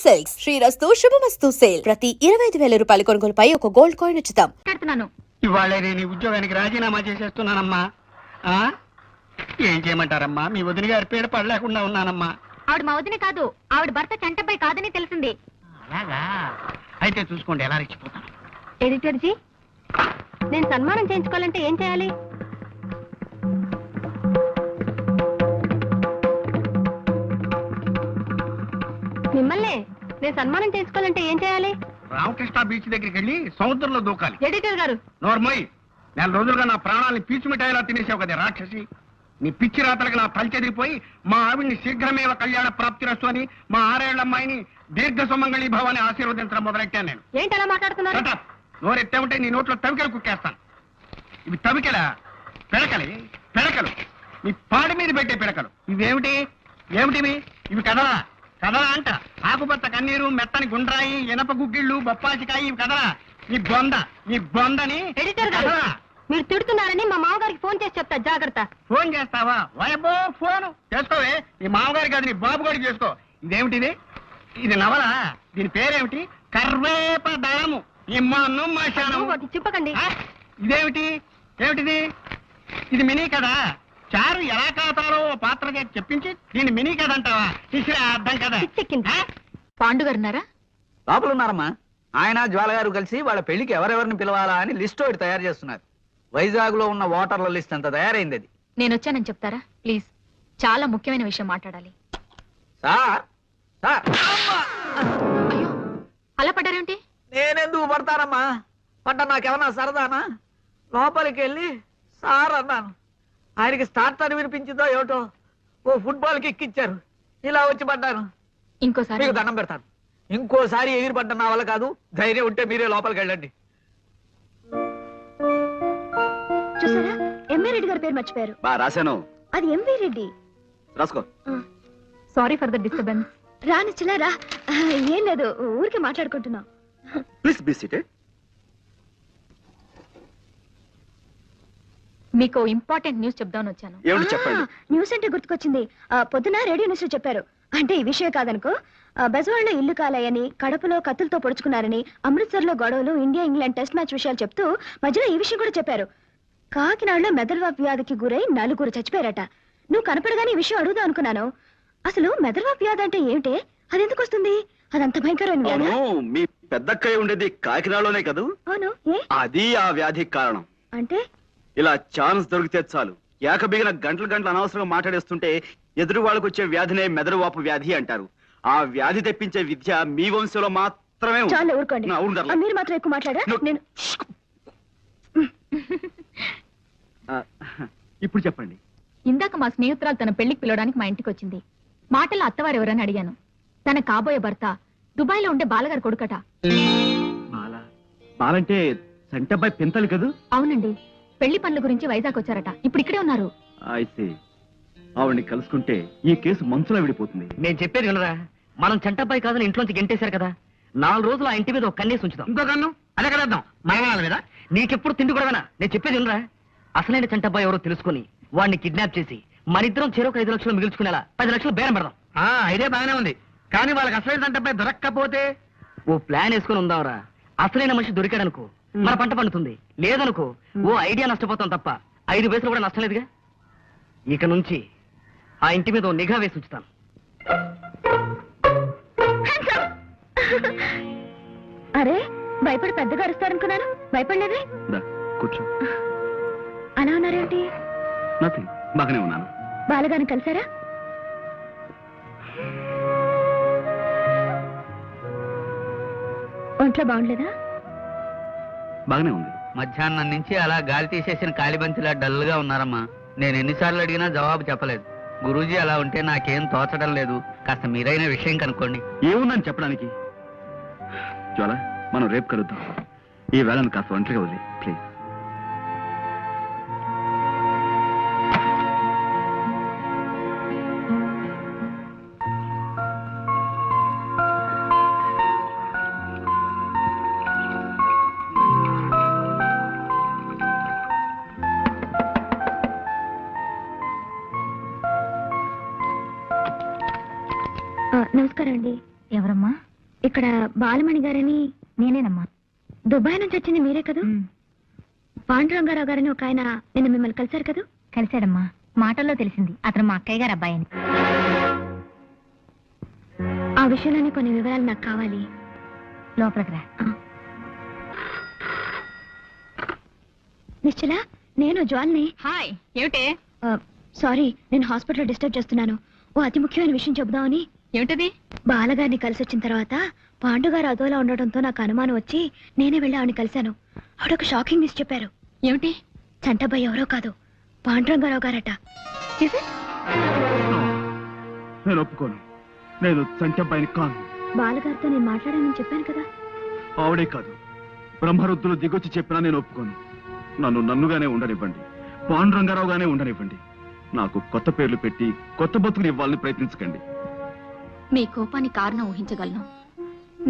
Silks శ్రీరస్తు శుభమస్తు sale ప్రతి 25,000 రూపాయల కొనుగోలుపై ఒక గోల్డ్ కాయిన్ ఉచితం. ఇవాళ నేను ఉద్యోగానికి రాజీనామా చేసేస్తున్నానమ్మా. ఏం చేయమంటారమ్మా? మీ వదిన గారి పేరు పడలేకుండా ఉన్నానమ్మా. ఆవిడ మా వదిన కాదు, ఆవిడ భర్త చంటపై కాదని తెలిసింది. అలాగా? అయితే చూసుకోండి ఎలా రెచ్చిపోతాను. ఎడిటర్ జీ, నేను సన్మానం చేయించుకోవాలంటే ఏం చేయాలి? మిమ్మల్ని నేను సన్మానం చేయించుకోవాలంటే ఏం చేయాలి? రామకృష్ణ బీచ్ దగ్గరికి వెళ్ళి సముద్రంలో దూకాలి. ఎడిటర్ గారు, నోర్మోయ్, 4 రోజులుగా నా ప్రాణాలని పీచు మిఠాయిలా తినేసావు కదా రాక్షసి. నీ పిచ్చి రాతలకు నా తలచెదిరిపోయి మా ఆవిడ్ని శీఘ్రమేవ కళ్యాణ ప్రాప్తిరస్తు అని మా 6 ఏళ్ల అమ్మాయిని దీర్ఘ సుమంగళి భవాన్ని ఆశీర్వదించడం మొదలెట్టాను నేను. ఏంటి అలా మాట్లాడుతున్నారు? నోరెత్తామంటే నీ నోట్లో తవికలు కుక్కేస్తాను. ఇవి తవికల పిడకలి పిడకలు, నీ పాడి మీద పెట్టే పిడకలు. ఇవేమిటి ఏమిటివి? ఇవి కదలా కదలా అంట. ఆకుపచ్చ కన్నీరు, మెత్తని గుండ్రాయి, ఇనప గుగ్గిళ్ళు, బొప్పాసికాయ, ఇవి కదలా. నీ బొందని. ఎడిటర్ గారు, మీరు తిడుతున్నారని మా మామగారికి ఫోన్ చేసి చెప్తా, జాగ్రత్త. ఫోన్ చేస్తావా? వయబో ఫోన్ చేసుకోవే. నీ మామగారి కాదు, నీ బాబు గారికి చేసుకో. ఇదేమిటిది? ఇది నవల. దీని పేరేమిటి? కర్వేపదళము. ఇమ్మాను మాశాను. చెప్పకండి. ఇదేమిటి? ఏమిటిది? ఇది మినీ కదా. చారు ఎలా కాతారో పాత్రగా చెప్పించి దీన్ని మినీ కథ అంటావా? తీసిరా అర్థం కదా. పాండు గారు ఉన్నారా? లోపల ఉన్నారమ్మా. ఆయన జ్వాల గారు కలిసి వాళ్ళ పెళ్లికి ఎవరెవరిని పిలవాలా అని లిస్ట్ ఒకటి తయారు చేస్తున్నారు. వైజాగ్ లో ఉన్న ఓటర్ల లిస్ట్ అంతా తయారైంది. అది నేను వచ్చానని చెప్తారా ప్లీజ్? చాలా ముఖ్యమైన విషయం మాట్లాడాలి. సార్ సార్ అయ్యో, అలా పడ్డారేంటి? నేనెందుకు పడతానమ్మా? పడ్డ నాకేమన్నా సరదానా? లోపలికి వెళ్ళి సార్ అన్నాను. ఆయనకి స్టార్ట్ అని వినిపించిందో ఏమిటో, ఓ ఫుట్బాల్ కి ఎక్కిచ్చారు. ఇలా వచ్చి పడ్డాను. ఇంకోసారి మీకు దండం పెడతాను. ఇంకోసారి ఎగిరి పడ్డ నా వల్ల కాదు. ధైర్యం ఉంటే మీరే లోపలికి వెళ్ళండి. చూసారా, ఎంవి రెడ్డి గారి పేరు మర్చిపోయారు. బా రాశాను. అది ఎంవి రెడ్డి. రాసుకో. Sorry for the disturbance. రానిచ్చలేరా? ఏం లేదు, ఊరికి మాట్లాడుకుంటున్నాం. Please be seated. మీకు ఇంపార్టెంట్ న్యూస్ చెప్దామని వచ్చాను. ఏమిటి చెప్పండి. న్యూస్ అంటే గుర్తుకొచ్చింది. పొద్దున రేడియో న్యూస్ లో చెప్పారు. అంటే ఈ విషయం కాదనుకో. బెజవాడలో ఇల్లు కాలాయని, కడపలో కత్తులతో పొడుచుకున్నారని, అమృత్సర్ లో గొడవలు, ఇండియా ఇంగ్లాండ్ టెస్ట్ మ్యాచ్ విషయాలు చెప్తూ మధ్యలో ఈ విషయం కూడా చెప్పారు. కాకినాడలో మెదడువాపు వ్యాధికి గురై 4 చచ్చిపోయారట. నువ్వు కనపడగానే ఈ విషయం అడుగుదాం అనుకున్నాను. అసలు మెదడువాపు వ్యాధి అంటే ఏమిటే? అది ఎందుకు వస్తుంది? అదంత భయంకరమైన వ్యాధి. మీ పెద్దక్కయ్య ఉండేది కాకినాడలోనే కదూ? అవును. ఏ అది ఆ వ్యాధికి కారణం. అంటే? ఇలా ఛాన్స్ దొరికితే చాలు ఏకబిగిన గంటలు అనవసరంగా మాట్లాడేస్తుంటే ఎదురు వాళ్ళకు వచ్చే వ్యాధినే మెదడువాపు వ్యాధి అంటారు. ఆ వ్యాధి తెప్పించే విద్య మీ వంశంలో మాత్రమే ఉంది. చాలా ఊరుకోండి. మీరు మాత్రం ఎక్కువ మాట్లాడా. నేను ఇప్పుడు చెప్పండి. ఇందాక మా స్నేహితురాలు తన పెళ్లికి పిలవడానికి మా ఇంటికి వచ్చింది. మాటల్లో అత్తవారు ఎవరని అడిగాను. తన కాబోయే భర్త దుబాయ్ లో ఉండే బాలగారు కొడుకట. బాలంటే సంటబ్బాయి పెంతలు కదూ? అవునండి. పెళ్లి పనుల గురించి వైజాగ్ వచ్చారట. ఇప్పుడు ఇక్కడే ఉన్నారు. అయితే ఆవిడ్ని కలుసుకుంటే ఈ కేసు మనసులో విడిపోతుంది. నేను చెప్పేది వినరా? మనం చంటబ్బాయి కాదని ఇంట్లోంచి గెంటేశారు కదా. 4 రోజులు ఆ ఇంటి మీద ఒక కన్నేసి ఉంచుదాం. ఇంకో కన్ను అదే కదేద్దాం మరణాల మీద. నీకెప్పుడు తిండి కూడా నేను చెప్పేది వినరా? అసలైన చంటబ్బాయి ఎవరో తెలుసుకుని వాడిని కిడ్నాప్ చేసి మనిద్దరం చెరొక 5 లక్షలు మిగుల్చుకునేలా 10 లక్షలు బేరం పెడదాం. ఇదే బాగానే ఉంది. కానీ వాళ్ళకి అసలైన చంటబ్బాయి దొరక్కపోతే ఓ ప్లాన్ వేసుకుని ఉందాంరా. అసలైన మనిషి దొరికాడనుకో మన పంట పండుతుంది. లేదనుకో ఓ ఐడియా నష్టపోతాం తప్ప 5 పైసలు కూడా నష్టం లేదుగా. ఇక నుంచి ఆ ఇంటి మీద ఓ నిఘా వేసి ఉంచుతాను. అరే, భయపడి పెద్దగా అరుస్తారనుకున్నాను. భయపడలేదే? కూర్చో. అలా ఉన్నారేంటి? నథింగ్, బాగానే ఉన్నాను. బాలగాని కలిసారా? ఒంట్లో బాగుండలేదా? బాగానే ఉంది. మధ్యాహ్నం నుంచి అలా గాలి తీసేసిన కాలిబంతిలా డల్ గా ఉన్నారమ్మా. నేను ఎన్నిసార్లు అడిగినా జవాబు చెప్పలేదు. గురూజీ అలా ఉంటే నాకేం తోచడం లేదు. కాస్త మీరైన విషయం కనుక్కోండి. ఏముందని చెప్పడానికి? జ్వాల, మనం రేపు కలుద్దాం. ఈ వేళను కాస్త ఒంటరిగా వదిలే ప్లీజ్. నమస్కారం అండి. ఎవరమ్మా? ఇక్కడ బాలమణి గారని నేనేనమ్మా. దుబాయ్ నుంచి వచ్చింది మీరే కదా? పాండురంగారావు గారని ఒక ఆయన నిన్న మిమ్మల్ని కలిశారు కదా? కలిశాడమ్మా. మాటల్లో తెలిసింది అతను మా అక్కయ్య గారు అబ్బాయి అని. ఆ విషయంలోనే కొన్ని వివరాలు నాకు కావాలి. లోపలికి రా. నిశ్చల, నేను జ్వాల్ని. హాయ్. ఏమిటే? సారీ, నేను హాస్పిటల్లో డిస్టర్బ్ చేస్తున్నాను. ఓ అతి ముఖ్యమైన విషయం చెబుదామని. ఏమిటది? బాలగారిని కలిసి వచ్చిన తర్వాత పాండుగారు అదోలా ఉండటంతో నాకు అనుమానం వచ్చి నేనే వెళ్ళి ఆవిడని కలిశాను. ఆవిడొక షాకింగ్ న్యూస్ చెప్పారు. ఏమిటి? చంటబ్బాయి ఎవరో కాదు, పాండురంగారావు గారట. నేను ఒప్పుకోను. నేను చంటబ్బాయిని కాను. బాలగారితో నేను మాట్లాడానని చెప్పాను కదా? ఆవిడే కాదు, బ్రహ్మరుద్దులు దిగొచ్చి చెప్పినా నేను ఒప్పుకోను. నన్ను నన్నుగానే ఉండనివ్వండి, పాండురంగారావుగానే ఉండనివ్వండి. నాకు కొత్త పేర్లు పెట్టి కొత్త బతుకుని ఇవ్వాలని ప్రయత్నించకండి. మీ కోపానికి కారణం ఊహించగలను.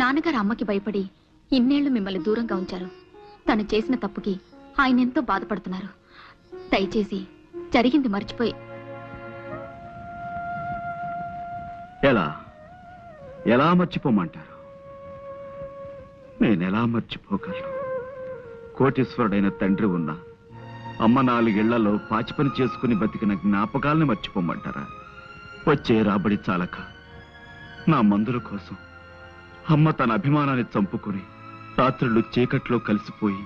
నాన్నగారు అమ్మకి భయపడి ఇన్నేళ్లు మిమ్మల్ని దూరంగా ఉంచారు. తను చేసిన తప్పుకి ఆయన ఎంతో బాధపడుతున్నారు. దయచేసి జరిగింది మర్చిపోయి. ఎలా ఎలా మర్చిపోమంటారు? నేనెలా మర్చిపోగలను? కోటీశ్వరుడైన తండ్రి ఉన్నా అమ్మ 4 ఏళ్లలో పాచి పని చేసుకుని బతికిన జ్ఞాపకాలను మర్చిపోమంటారా? వచ్చే రాబడి చాలక నా మందుల కోసం అమ్మ తన అభిమానాన్ని చంపుకుని రాత్రులు చీకట్లో కలిసిపోయి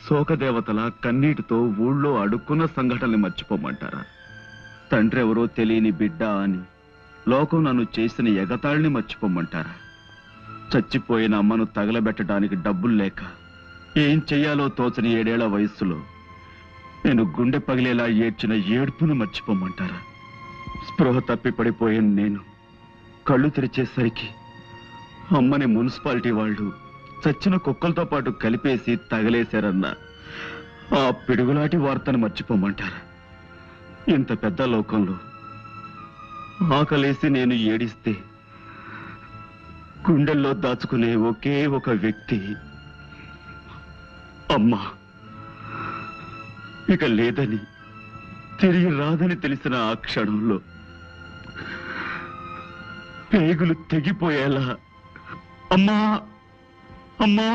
శోకదేవతల కన్నీటితో ఊళ్ళో అడుక్కున్న సంఘటనల్ని మర్చిపోమంటారా? తండ్రి ఎవరో తెలియని బిడ్డ అని లోకం నన్ను చేసిన ఎగతాళిని మర్చిపోమంటారా? చచ్చిపోయిన అమ్మను తగలబెట్టడానికి డబ్బులు లేక ఏం చెయ్యాలో తోచని 7 ఏళ్ల వయస్సులో నేను గుండె పగిలేలా ఏడ్చిన ఏడ్పును మర్చిపోమంటారా? స్పృహ తప్పి పడిపోయిన నేను కళ్ళు తెరిచేసరికి అమ్మని మున్సిపాలిటీ వాళ్ళు చచ్చిన కుక్కలతో పాటు కలిపేసి తగలేశారన్న ఆ పిడుగులాంటి వార్తను మర్చిపోమంటారా? ఇంత పెద్ద లోకంలో ఆకలేసి నేను ఏడిస్తే గుండెల్లో దాచుకునే ఒకే ఒక వ్యక్తి అమ్మా ఇక లేదని, తిరిగి రాదని తెలిసిన ఆ క్షణంలో పేగులు తెగిపోయేలా అమ్మా అమ్మా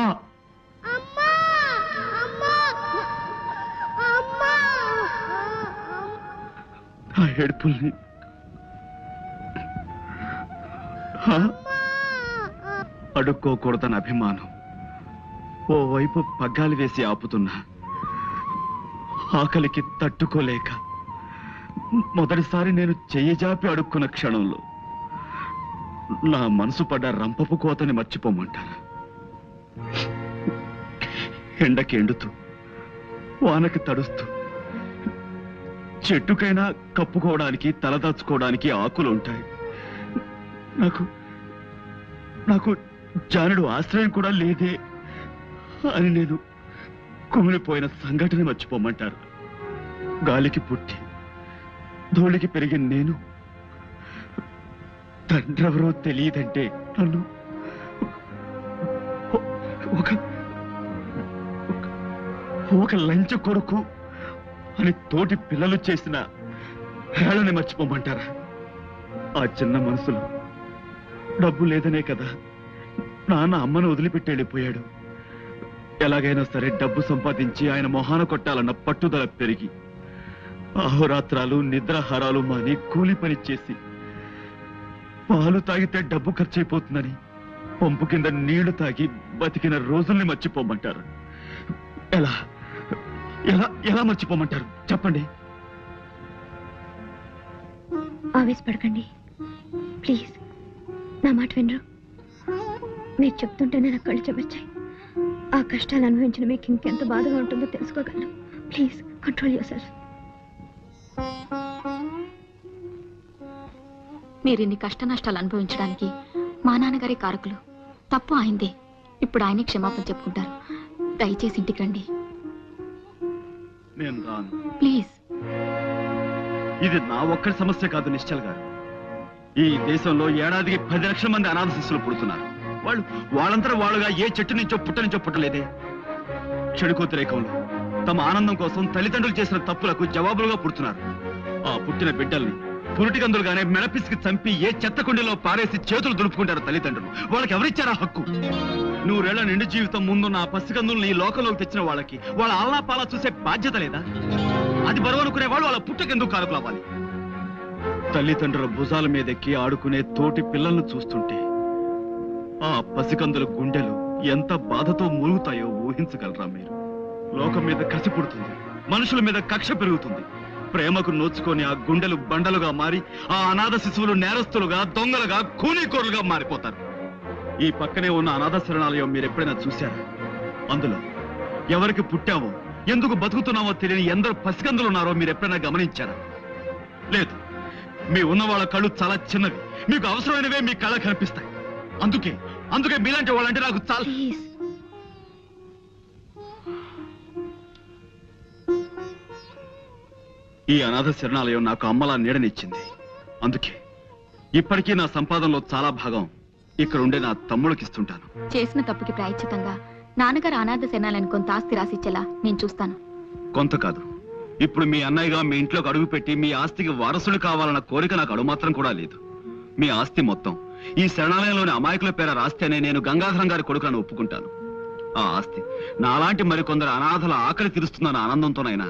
ఆ ఏడుపుల్ని అడుక్కోకూడదని అభిమానం ఓవైపు పగ్గాలు వేసి ఆపుతున్నా ఆకలికి తట్టుకోలేక మొదటిసారి నేను చెయ్యజాపి అడుక్కున్న క్షణంలో నా మనసు పడ్డ రంపపు కోతని మర్చిపోమంటారా? ఎండకి ఎండుతూ వానకి తడుస్తూ చెట్టుకైనా కప్పుకోవడానికి తలదాచుకోవడానికి ఆకులు ఉంటాయి. నాకు నాకు జానుడు ఆశ్రయం కూడా లేదే అని నేను కుమిలిపోయిన సంఘటన మర్చిపోమంటారు? గాలికి పుట్టి ధూళికి పెరిగిన నేను తండ్రెవరో తెలియదంటే నన్ను ఒక ఒక లంచ కొడుకు అని తోటి పిల్లలు చేసిన హేళని మర్చిపోమంటారా? ఆ చిన్న మనసులో డబ్బు లేదనే కదా నాన్న అమ్మను వదిలిపెట్టి వెళ్ళిపోయాడు. ఎలాగైనా సరే డబ్బు సంపాదించి ఆయన మొహాన కొట్టాలన్న పట్టుదల పెరిగి అహోరాత్రాలు నిద్రాహారాలు మాని కూలి పని చేసి పాలు తాగితే డబ్బు ఖర్చు అయిపోతుందని పంపు కింద నీళ్లు తాగి బతికిన రోజుల్ని మర్చిపోమంటారు? ఎలా ఎలా ఎలా మర్చిపోమంటారు చెప్పండి? ఆవేశపడకండి ప్లీజ్, నా మాట వినరు. మీరు చెప్తుంటేనే నా కళ్ళు చెమర్చాయి. ఆ కష్టాలు అనుభవించిన మీకు ఇంకెంత బాధగా ఉంటుందో తెలుసుకోగలను. Please control yourself. మీరు ఇన్ని కష్ట నష్టాలు అనుభవించడానికి మా నాన్నగారి కారకులు. తప్పు ఆయనదే. ఇప్పుడు ఆయనే క్షమాపణ చెప్పుకుంటారు. దయచేసి ఇంటికి రండి నేను రాను. ప్లీజ్. ఇది నా ఒక్కరి సమస్య కాదు నిశ్చల్ గారు. ఈ దేశంలో ఏడాదికి 10 లక్షల మంది అనాథ శిశువులు పుడుతున్నారు. వాళ్ళంతా వాళ్ళుగా ఏ చెట్టు నుంచో పుట్ట నుంచో పుట్టలేదే. చెడుకోతిరేకంలో తమ ఆనందం కోసం తల్లిదండ్రులు చేసిన తప్పులకు జవాబులుగా పుడుతున్నారు. ఆ పుట్టిన బిడ్డల్ని పురుటికందులుగానే మెడపిసికి చంపి ఏ చెత్త కుండీలో పారేసి చేతులు దులుపుకుంటారు తల్లిదండ్రులు. వాళ్ళకి ఎవరిచ్చారా హక్కు? 100 ఏళ్ల నిండు జీవితం ముందు నా పసికందుల్ని ఈ లోకంలోకి తెచ్చిన వాళ్ళకి వాళ్ళ ఆలనా పాలా చూసే బాధ్యత లేదా? అది బరువు అనుకునే వాళ్ళు వాళ్ళ పుట్టకెందుకు కారుకులు అవ్వాలి? తల్లిదండ్రుల భుజాల మీదెక్కి ఆడుకునే తోటి పిల్లలను చూస్తుంటే ఆ పసికందుల గుండెలు ఎంత బాధతో మూలుగుతాయో ఊహించగలరా మీరు? లోకం మీద కసి పుడుతుంది, మనుషుల మీద కక్ష పెరుగుతుంది. ప్రేమకు నోచుకొని ఆ గుండెలు బండలుగా మారి ఆ అనాథ శిశువులు నేరస్తులుగా, దొంగలుగా, కూనీకోరులుగా మారిపోతారు. ఈ పక్కనే ఉన్న అనాథ శరణాలయం మీరు ఎప్పుడైనా చూశారా? అందులో ఎవరికి పుట్టావో, ఎందుకు బతుకుతున్నావో తెలియని ఎందరు పసికందులు ఉన్నారో మీరు ఎప్పుడైనా గమనించారా? లేదు. మీ ఉన్న వాళ్ళ కళ్ళు చాలా చిన్నవి, మీకు అవసరమైనవే మీ కళ్ళ కనిపిస్తాయి. అందుకే మీలాంటి వాళ్ళంటే నాకు చాలా. ఈ అనాథ శరణాలయం నాకు అమ్మలా నీడనిచ్చింది. అందుకే ఇప్పటికీ నా సంపాదనలో చాలా భాగం ఇక్కడ ఉండే నా తమ్ముడికి ఇస్తుంటాను. చేసిన తప్పుకి ప్రాయశ్చితంగా నాన్నగారు అనాథ శరణాలను కొంత ఆస్తి రాసిచ్చేలా నేను చూస్తాను. కొంత కాదు, ఇప్పుడు మీ అన్నయ్యగా మీ ఇంట్లోకి అడుగుపెట్టి మీ ఆస్తికి వారసుడు కావాలన్న కోరిక నాకు అడుమాత్రం కూడా లేదు. మీ ఆస్తి మొత్తం ఈ శరణాలయంలోని అమాయకుల పేర రాస్తేనే నేను గంగాధరం గారి కొడుకులను ఒప్పుకుంటాను. ఆ ఆస్తి నాలాంటి మరికొందరు అనాథల ఆకలి తీరుస్తుందన్న ఆనందంతోనైనా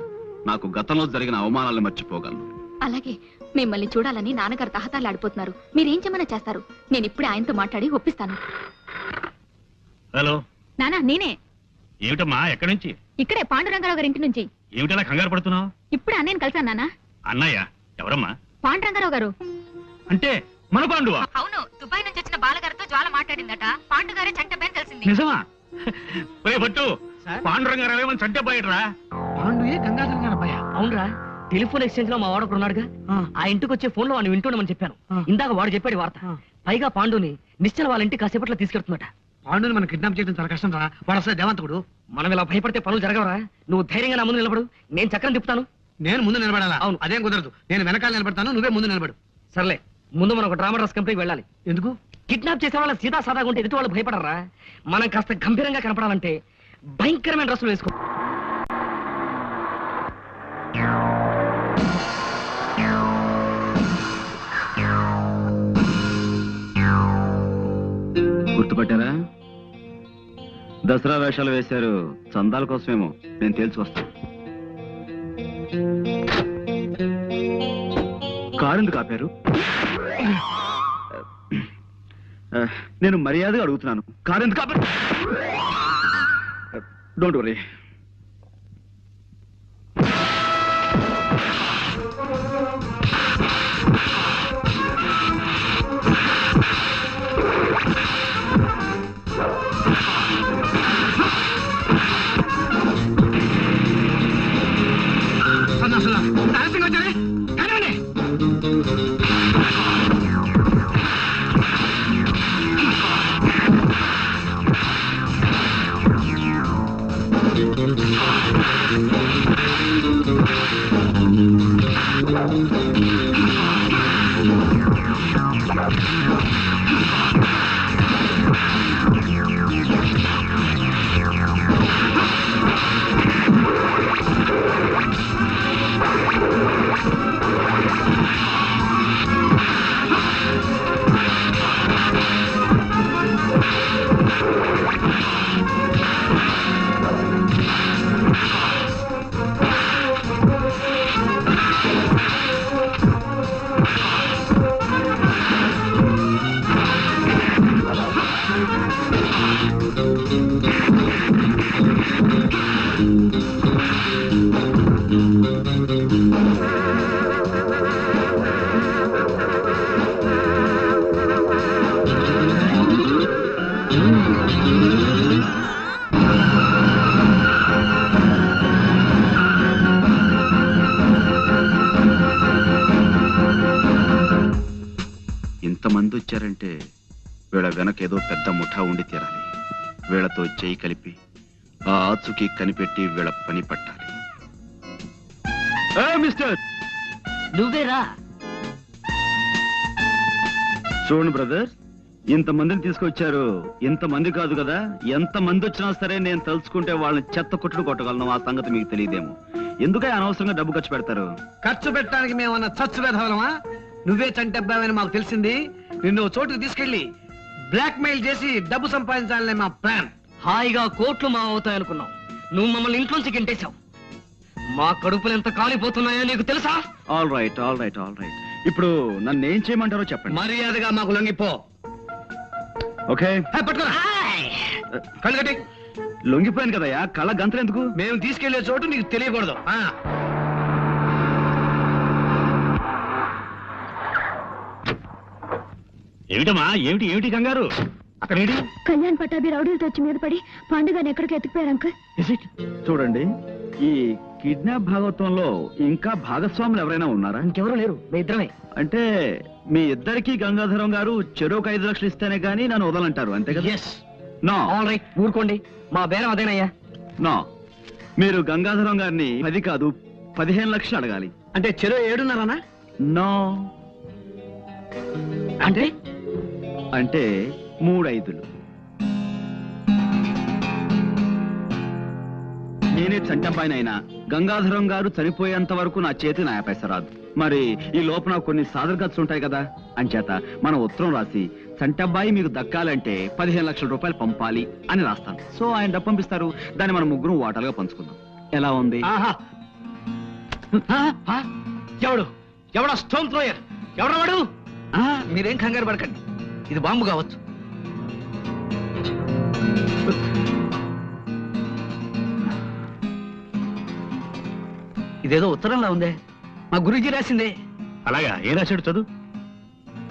నాకు గతంలో జరిగిన అవమానాలను మర్చిపోగలను. అలాగే మిమ్మల్ని చూడాలని నాన్నగారు తహతాలాడిపోతున్నారు. మీరేం చేయమన్నా చేస్తారు. నేను ఇప్పుడే ఆయనతో మాట్లాడి ఒప్పిస్తాను. హలో నానా, నేనే. ఏమిటమ్మా, ఎక్కడి నుంచి? ఇక్కడే పాండురంగారావు గారి ఇంటి నుంచి. ఏమిటలా కంగారు పడుతున్నావు? ఇప్పుడే అన్నయ్యని కలిసాను నాన్న. అన్నయ్య ఎవరమ్మా? పాండురంగారావు గారు. అంటే మన పాండువా? అవును, దుబాయ్ నుంచి వచ్చిన బాలగారితో జ్వాల మాట్లాడిందట. పాండుగారే చంటబేని తెలిసింది. నిజమా? రే భట్టు, పాండురంగారావేమని చంటపోయాడరా? పాండుయే గంగాధరం గారి అబ్బాయా? అవునరా, టెలిఫోన్ ఎక్స్చేంజ్ లో మా వాడు ఒకడు ఉన్నాడుగా, ఆ ఇంటికి వచ్చే ఫోన్ లో వాడిని వింటుండమని చెప్పాను. ఇందాక వాడు చెప్పాడు వార్త. పైగా పాండుని నిశ్చల వాళ్ళ ఇంటికి కాసేపట్లో తీసుకెళ్తున్నట. పాండుని మనం కిడ్నాప్ చేయడం చాలా కష్టం రా. వాడు అసలు దేవంతకుడు. మనం ఇలా భయపడితే పనులు జరగవరా? నువ్వు ధైర్యంగా నా ముందు నిలబడు, నేను చక్రం తిప్పుతాను. నేను ముందు నిలబడాలా? అవును. అదేం కుదరదు. నేను వెనకాల నిలబడతాను, నువ్వే ముందు నిలబడు. సర్లే, ముందు మనం ఒక డ్రామా డ్రెస్ కంపెనీకి వెళ్ళాలి. ఎందుకు? కిడ్నాప్ చేసే వాళ్ళ సీదా సాదాగా ఉంటే ఎదుటి వాళ్ళు భయపడరా? మనం కాస్త గంభీరంగా కనపడాలంటే భయంకరమైన డ్రెస్సులు వేసుకో. గుర్తుపట్టారా? దసరా వేషాలు వేశారు, చందాల కోసమేమో. నేను తేల్చుకొస్తాను. కారు ఎందుకు ఆపారు? నేను మర్యాదగా అడుగుతున్నాను, కారు ఎందుకు ఆపారు? Don't worry. ఇంతమంది వచ్చారంటే వీళ్ళ వెనక ఏదో పెద్ద ముఠా ఉండి తీరాలి. వీళ్ళతో చేయి కలిపి ఆ ఆచుకి కనిపెట్టి వీళ్ళ పని పట్టాలి. మిస్టర్, నువ్వేరా? చూడండి బ్రదర్, ఇంతమందిని తీసుకొచ్చారు. ఇంతమంది కాదు కదా, ఎంతమంది వచ్చినా సరే నేను తలుచుకుంటే వాళ్ళని చెత్త కొట్టుడు కొట్టగలను. ఆ సంగతి మీకు తెలియదేమో. ఎందుకే అనవసరంగా డబ్బు ఖర్చు పెడతారు? ఖర్చు పెట్టడానికి మేమన్నా చచ్చు వెధవలమా? నువ్వే చంటబ్బావని మాకు తెలిసింది. నిన్ను ఓ చోటుకి తీసుకెళ్లి బ్లాక్ మెయిల్ చేసి డబ్బు సంపాదించాలనే మా ప్లాన్. హాయిగా కోట్లు మా అవుతాయి అనుకున్నావు. నువ్వు మమ్మల్ని ఇంట్లోంచి గెంటేశావు. మా కడుపులు ఎంత కాలిపోతున్నాయో నీకు తెలుసా? All right all right all right. ఇప్పుడు నన్ను ఏం చేయమంటారో చెప్పండి. మర్యాదగా మాకు లొంగిపో. ఓకే, పట్టుకోరా, కళ్ళు కట్టి. లొంగిపోయాను కదయ్యా, కళ్ళ గంతలు ఎందుకు? మేము తీసుకెళ్లే చోటు నీకు తెలియకూడదు. ఏమిటమ్మా, ఏమిటి ఏమిటి కంగారు? అక్కడ ఏంటి? కళ్యాణ్ పట్టాభి రౌడీలతో వచ్చి మీద పడి పాండుగాని ఎక్కడికి ఎత్తుకుపోయారు అంకుల్. చూడండి, ఈ కిడ్నాప్ భాగవతంలో ఇంకా భాగస్వాములు ఎవరైనా ఉన్నారా? ఇంకెవరూ లేరు, మీ ఇద్దరమే. అంటే మీ ఇద్దరికి గంగాధరం గారు చెరువుకు 5 లక్షలు ఇస్తేనే గానీ నన్ను వదలంటారు, అంతే కదా? నో. ఆల్ రైట్, ఊరుకోండి. మా బేరం అదేనయ్యా. నో, మీరు గంగాధరం గారిని 10 కాదు 15 లక్షలు అడగాలి. అంటే చెరువు 7.5. నో, అంటే అంటే 3 5. నేనే చంటబ్బాయినైనా గంగాధరం గారు చనిపోయేంత వరకు నా చేతి నా పైస రాదు. మరి ఈ లోపల కొన్ని సాదర ఖర్చులు ఉంటాయి కదా, అంచేత మనం ఉత్తరం రాసి చంటబ్బాయి మీకు దక్కాలంటే 15 లక్షల రూపాయలు పంపాలి అని రాస్తాను. సో ఆయన డబ్బు పంపిస్తారు, దాన్ని మనం ముగ్గురు వాటాలుగా పంచుకుందాం. ఎలా ఉంది? ఎవడా స్టోన్ థ్రోయర్? ఎవడా వాడు? మీరేం కంగారు పడకండి, ఇది బాంబు కావచ్చు. ఇదేదో ఉత్తరంలా ఉందే, మా గురూజీ రాసిందే. అలాగా, ఏ రాశాడు చదువు?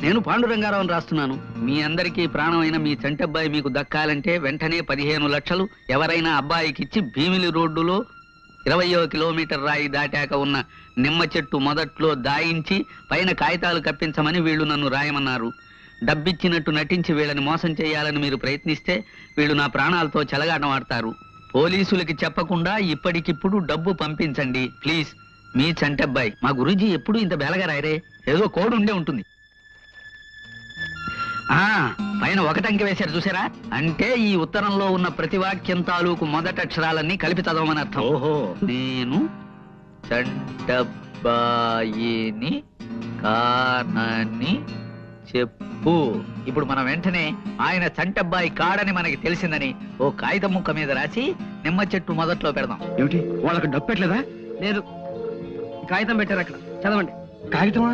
నేను పాండురంగారావుని రాస్తున్నాను. మీ అందరికీ ప్రాణమైన మీ చంటబ్బాయి మీకు దక్కాలంటే వెంటనే 15 లక్షలు ఎవరైనా అబ్బాయికిచ్చి భీమిలి రోడ్డులో 20వ కిలోమీటర్ రాయి దాటాక ఉన్న నిమ్మ చెట్టు మొదట్లో దాయించి పైన కాగితాలు కప్పించమని వీళ్ళు నన్ను రాయమన్నారు. డబ్బిచ్చినట్టు నటించి వీళ్ళని మోసం చేయాలని మీరు ప్రయత్నిస్తే వీళ్ళు నా ప్రాణాలతో చెలగాటం ఆడతారు. పోలీసులకి చెప్పకుండా ఇప్పటికిప్పుడు డబ్బు పంపించండి ప్లీజ్. మీ చంటబ్బాయి. మా గురూజీ ఎప్పుడు ఇంత బేలగా రాయరే, ఏదో కోడ్ ఉండే ఉంటుంది. పైన 1 అంకె వేశారు చూసారా? అంటే ఈ ఉత్తరంలో ఉన్న ప్రతి వాక్యం తాలూకు మొదటి అక్షరాలన్నీ కలిపి చదవమని అర్థం. ఓహో. నేను చంటబ్బాయిని కానని చెప్పు. ఇప్పుడు మనం వెంటనే ఆయన చంటబ్బాయి కాడని మనకి తెలిసిందని ఓ కాగితం ముక్క మీద రాసి నిమ్మ చెట్టు మొదట్లో పెడదాం. ఏమిటి, వాళ్ళకి డబ్బు పెట్టలేదా? లేదు, కాగితం పెట్టారు అక్కడ, చదవండి. కాగితమా?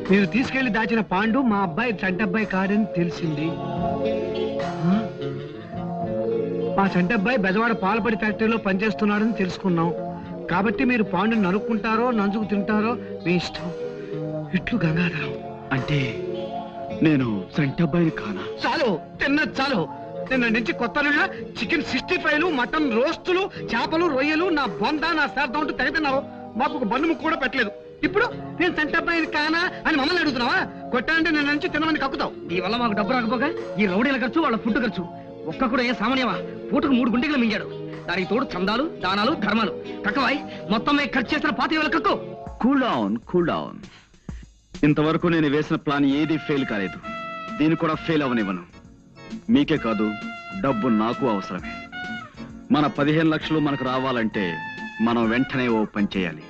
మీరు తీసుకెళ్లి దాచిన పాండు మా అబ్బాయి చంటబ్బాయి కాడని తెలిసింది. మా చంటబ్బాయి బెజవాడ పాలపడి ఫ్యాక్టరీలో పనిచేస్తున్నాడని తెలుసుకున్నాం. కాబట్టి మీరు పాండుని నరుక్కుంటారో నంజుకు తింటారో మీ ఇష్టం. ఇట్లు గంగాధరం. అంటే నేను చంటబ్బాయిని కానా? చాలు, తిన్నది చాలు. నిన్న నుంచి కొత్త చికెన్ 65, మటన్ రోస్టులు, చేపలు, రొయ్యలు, నా బొంద, నా శ్రాద్ధం అంటూ తెగతిన్నావు. మాకు ఒక బండు ముక్క కూడా పెట్టలేదు. ఇప్పుడు నేను చంటబ్బాయిని కానా అని మమ్మల్ని అడుగుతున్నావా? కొట్టాలంటే నిన్న నుంచి తినమని కక్కుతావు. ఈ వల్ల మాకు డబ్బు రాకపోగా ఈ రౌడీల ఖర్చు, వాళ్ళ ఫుడ్ ఖర్చు ఒక్క కూడా ఏ సామాన్యమా? పూటకు 3 గుంటలు మింగాడు. దానికి తోడు చందాలు, దానాలు, ధర్మాలు. కక్కవాయి మొత్తం ఖర్చు చేసిన 25,000 కక్కు. Cool down, cool down. ఇంతవరకు నేను వేసిన ప్లాన్ ఏది ఫెయిల్ కాలేదు. దీన్ని కూడా ఫెయిల్ అవనివ్వను. మీకే కాదు, డబ్బు నాకు అవసరమే. మన 15 లక్షలు మనకు రావాలంటే మనం వెంటనే ఓ పని చేయాలి.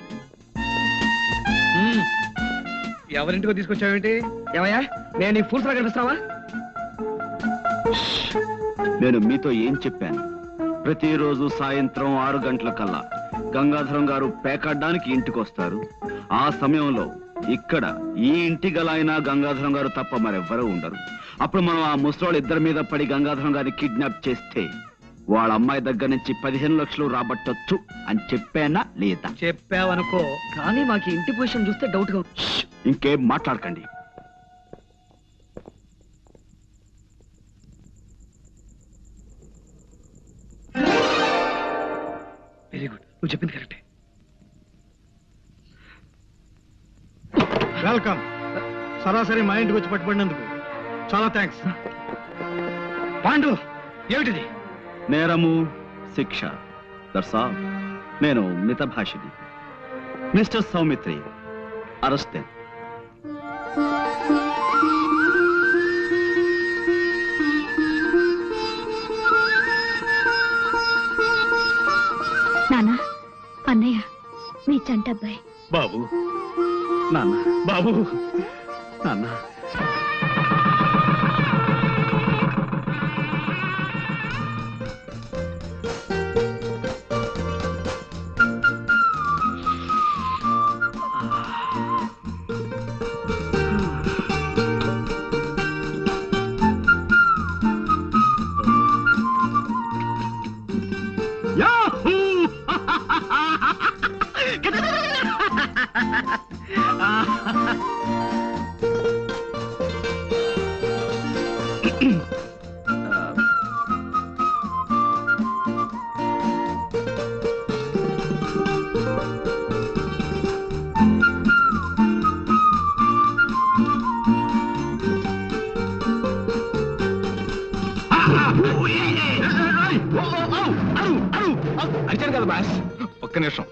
ఎవరింటికో తీసుకొచ్చావేంటి? ఏమయ్యా, నేను నీ ఫూల్స్ లా కనిపిస్తావా? నేను మీతో ఏం చెప్పాను? ప్రతిరోజు సాయంత్రం 6 గంటలకల్లా గంగాధరం గారు పేకాడడానికి ఇంటికి వస్తారు. ఆ సమయంలో ఇక్కడ ఈ ఇంటి గలైనా గంగాధరం గారు తప్ప మరెవ్వరూ ఉండరు. అప్పుడు మనం ఆ ముసలోళ్ళ ఇద్దరి మీద పడి గంగాధరం గారిని కిడ్నాప్ చేస్తే వాళ్ళ అమ్మాయి దగ్గర నుంచి 15 లక్షలు రాబట్టొచ్చు అని చెప్పానా లేదా? చెప్పావనుకో, కానీ మాకు ఇంటి పొజిషన్ చూస్తే డౌట్ గా. ఇంకేం మాట్లాడకండి. వెరీ గుడ్, నువ్వు చెప్పింది కరెక్టే. వెల్కమ్. సరాసరి మా ఇంటికి వచ్చి పట్టుబడినందుకు చాలా థ్యాంక్స్. పాండు, ఏమిటిది? నేరము, శిక్ష. That's all. నేను మితభాషిని. Mister Saumitri, arrest. నానా, అన్నయ్య మీ చంటబ్బాయి. బాబు, నాన్న బాబు నాన్న యాహూ! అరిచాను కదా బాస్, ఒక్క నిమిషం.